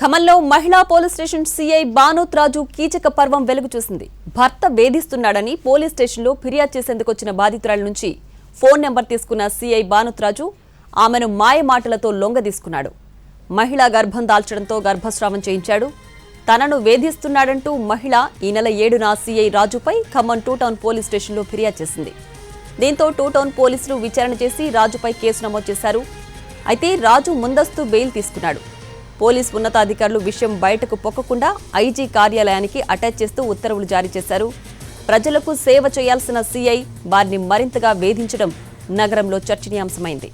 ఖమ్మంలో మహిళా police station CI Banoth రాజు కీచక పర్వం వెలుగు చూసింది. భర్త వేధిస్తున్నాడని పోలీస్ స్టేషన్లో ఫిర్యాదు చేసేందుకు వచ్చిన బాధితురాల నుంచి ఫోన్ నెంబర్ తీసుకున్న సీఐ బానోత్ రాజు ఆమెను మాయ మాటలతో లొంగదీసుకున్నాడు. మహిళ గర్భం దాల్చడంతో గర్భస్రావం చేయించాడు. తనను వేధిస్తున్నాడంటూ మహిళ ఈ నెల 7న సీఐ రాజుపై ఖమ్మం 2 టౌన్ పోలీస్ స్టేషన్లో ఫిర్యాదు చేసింది. దీంతో 2 టౌన్ పోలీసులు విచారణ చేసి రాజుపై కేసు నమోదు చేశారు. అయితే రాజు ముందస్తు బెయిల్ తీసుకున్నాడు. పోలీస్ ఉన్నతాధికారులు విషయం బయటకు పొక్కకుండా ఐజీ కార్యాలయానికి అటాచ్ చేస్తూ ఉత్తర్వులు జారీ చేశారు. ప్రజలకు సేవ చేయాల్సిన సీఐ వారిని మరింతగా వేధించడం నగరంలో చర్చనీయాంశమైంది.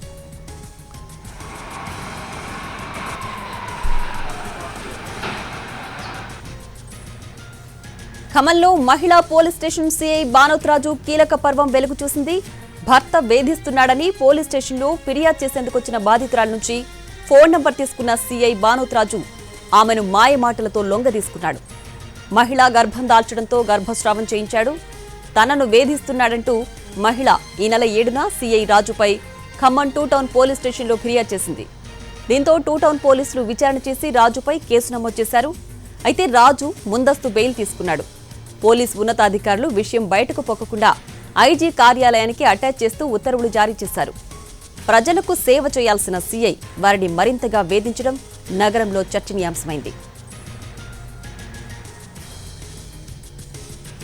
ఖమ్మంలో మహిళా పోలీస్ స్టేషన్ సీఐ బానోత్ రాజు కీలక పర్వం వెలుగు చూసింది. భర్త వేధిస్తున్నాడని పోలీస్ స్టేషన్లో ఫిర్యాదు చేసేందుకు వచ్చిన బాధితురాల నుంచి ఫోన్ నంబర్ తీసుకున్న సీఐ బానోత్ రాజు ఆమెను మాయ మాటలతో లొంగదీసుకున్నాడు. మహిళ గర్భం దాల్చడంతో గర్భస్రావం చేయించాడు. తనను వేధిస్తున్నాడంటూ మహిళ ఈ నెల 7న సీఐ రాజుపై ఖమ్మం 2 టౌన్ పోలీస్ స్టేషన్లో ఫిర్యాదు చేసింది. దీంతో 2 టౌన్ పోలీసులు విచారణ చేసి రాజుపై కేసు నమోదు చేశారు. అయితే రాజు ముందస్తు బెయిల్ తీసుకున్నాడు. పోలీస్ ఉన్నతాధికారులు విషయం బయటకు పొక్కకుండా ఐజీ కార్యాలయానికి అటాచ్ చేస్తూ ఉత్తర్వులు జారీ చేశారు. ప్రజలకు సేవ చేయాల్సిన సీఐ వారిని మరింతగా వేధించడం నగరంలో చర్చనీయాంశమైంది.